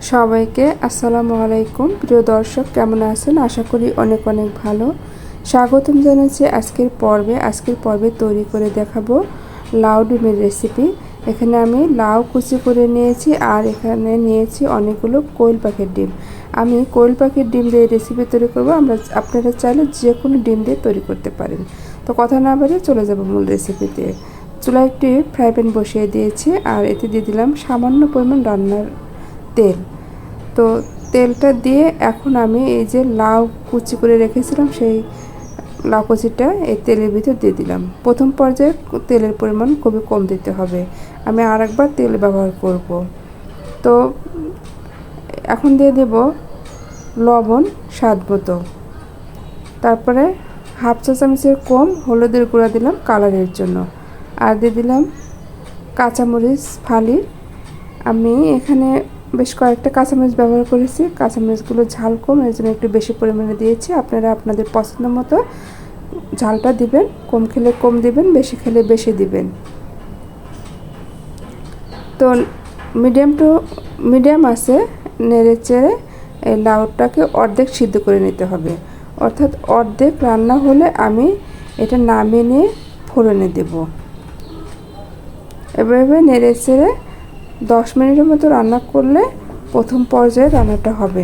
সবাইকে আসসালামু আলাইকুম। প্রিয় দর্শক, কেমন আছেন? আশা করি অনেক অনেক ভালো। স্বাগতম জানাচ্ছি আজকের পর্বে তৈরি করে দেখাবো লাউ ডিমের রেসিপি। এখানে আমি লাউ কুচি করে নিয়েছি আর এখানে নিয়েছি অনেকগুলো কোয়েল পাখির ডিম। আমি কোয়েল পাখির ডিম দিয়ে রেসিপি তৈরি করব। আপনারা চাইলে যে কোনো ডিম দিয়ে তৈরি করতে পারেন। তো কথা না বাড়িয়ে চলে যাব মূল রেসিপিতে। চুলায় একটি ফ্রাই প্যান বসিয়ে দিয়েছি আর এতে দিয়ে দিলাম সামান্য পরিমাণ রান্নার তেল। তো তেলটা দিয়ে এখন আমি এই যে লাউ কুচি করে রেখেছিলাম সেই লাউ কুচিটা এই তেলের ভিতর দিয়ে দিলাম। প্রথম পর্যায়ে তেলের পরিমাণ খুবই কম দিতে হবে, আমি আর একবার তেল ব্যবহার করব। তো এখন দিয়ে দেব লবণ স্বাদ মতো, তারপরে হাফ চা চামচের কম হলুদের গুঁড়া দিলাম কালারের জন্য, আর দিয়ে দিলাম কাঁচামরিচ ফালি। আমি এখানে বেশ কয়েকটা কাঁচামরিচ ব্যবহার করেছি। কাঁচামরিচগুলো ঝাল কম, এর জন্য একটু বেশি পরিমাণে দিয়েছি। আপনারা আপনাদের পছন্দ মতো ঝালটা দিবেন, কম খেলে কম দিবেন, বেশি খেলে বেশি দিবেন। তো মিডিয়াম আছে নেড়ে চেড়ে এই লাউটাকে অর্ধেক সিদ্ধ করে নিতে হবে। অর্থাৎ অর্ধেক রান্না হলে আমি এটা নামিয়ে নিয়ে ফোড়নে দেব। এভাবে নেড়ে চেড়ে 10 মিনিটের মতো রান্না করলে প্রথম পর্যায়ে রান্নাটা হবে।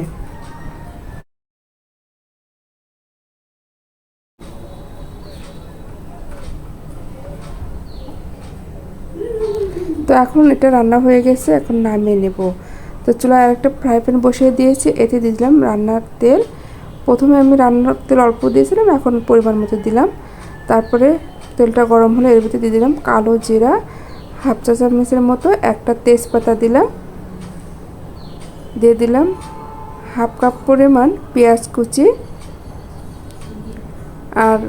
তো এখন এটা রান্না হয়ে গেছে, এখন নামিয়ে নেব। তো চুলায় আরেকটা ফ্রাই প্যান বসিয়ে দিয়েছি, এতে দিলাম রান্নার তেল। প্রথমে আমি রান্নার তেল অল্প দিয়েছিলাম, এখন পরিমাণ মতো দিলাম। তারপরে তেলটা গরম হলে এর ভিতরে দিয়ে দিলাম কালো জিরা হাফ চা চামচের মতো, একটা তেজপাতা দিলাম, দিয়ে দিলাম হাফ কাপ পরিমাণ পেঁয়াজ কুচি, আর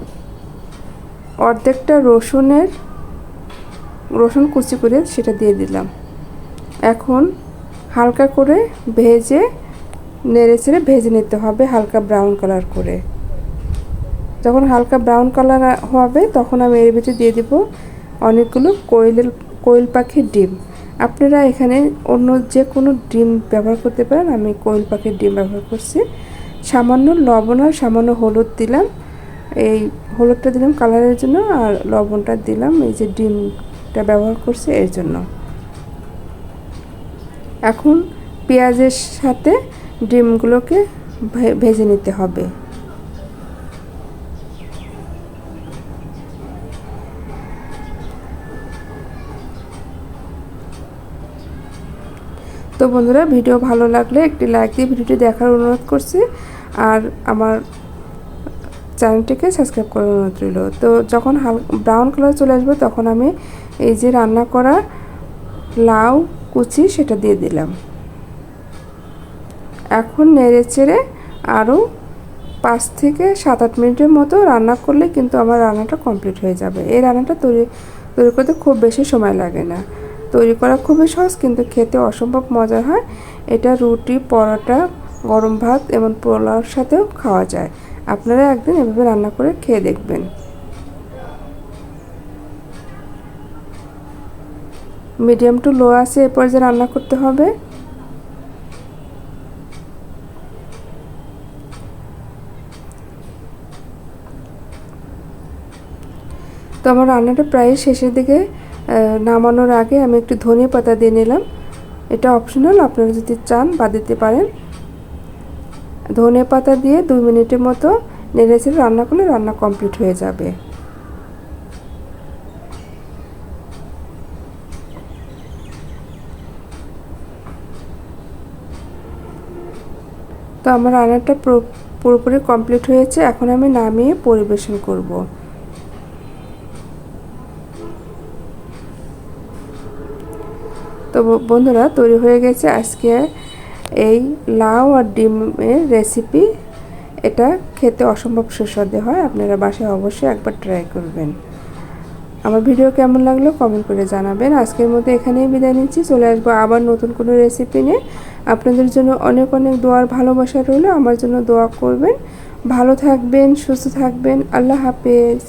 অর্ধেকটা রসুন কুচি করে সেটা দিয়ে দিলাম। এখন হালকা করে নেড়ে চেড়ে ভেজে নিতে হবে হালকা ব্রাউন কালার করে। যখন হালকা ব্রাউন কালার হবে তখন আমি এর ভিতরে দিয়ে দেব অনেকগুলো কোয়েল পাখির ডিম। আপনারা এখানে অন্য যে কোনো ডিম ব্যবহার করতে পারেন, আমি কোয়েল পাখির ডিম ব্যবহার করছি। সামান্য লবণ আর সামান্য হলুদ দিলাম, এই হলুদটা দিলাম কালারের জন্য, আর লবণটা দিলাম এই যে ডিমটা ব্যবহার করছি এর জন্য। এখন পেঁয়াজের সাথে ডিমগুলোকে ভেজে নিতে হবে। তো বন্ধুরা, ভিডিও ভালো লাগলে একটি লাইক দিয়ে ভিডিওটি দেখার অনুরোধ করছি, আর আমার চ্যানেলটিকে সাবস্ক্রাইব করার অনুরোধ রইল। তো যখন ব্রাউন কালার চলে আসবে তখন আমি এই যে রান্না করা লাউ কুচি সেটা দিয়ে দিলাম। এখন নেড়ে চেড়ে আরও 5 থেকে 7-8 মিনিটের মতো রান্না করলে কিন্তু আমার রান্নাটা কমপ্লিট হয়ে যাবে। এই রান্নাটা তৈরি করতে খুব বেশি সময় লাগে না, তৈরি করা খুবই সহজ, কিন্তু খেতে অসম্ভব মজার হয়। এটা রুটি, পরোটা, গরম ভাত এবং পোলাওর সাথেও খাওয়া যায়। আপনারা একদিন এভাবে রান্না করে খেয়ে দেখবেন। মিডিয়াম টু লো আছে এ পর্যায়ে রান্না করতে হবে। তো আমার রান্নাটা প্রায় শেষের দিকে, নামানোর আগে আমি একটু ধনিয়া পাতা দিয়ে নিলাম। এটা অপশনাল, আপনারা যদি চান বা দিতে পারেন। ধনিয়া পাতা দিয়ে 2 মিনিটের মতো নেড়েচেড়ে রান্না করলে রান্না কমপ্লিট হয়ে যাবে। তো আমার রান্নাটা পুরোপুরি কমপ্লিট হয়েছে, এখন আমি নামিয়ে পরিবেশন করব। তো বন্ধুরা, তৈরি হয়ে গেছে আজকে এই লাউ আর ডিমের রেসিপি। এটা খেতে অসম্ভব সুস্বাদু হয়, আপনারা বাসায় অবশ্যই একবার ট্রাই করবেন। আমার ভিডিও কেমন লাগলো কমেন্ট করে জানাবেন। আজকের মতো এখানেই বিদায় নিচ্ছি, চলে আসবো আবার নতুন কোনো রেসিপি নিয়ে। আপনাদের জন্য অনেক অনেক দোয়ার ভালোবাসা রইল, আমার জন্য দোয়া করবেন। ভালো থাকবেন, সুস্থ থাকবেন। আল্লাহ হাফেজ।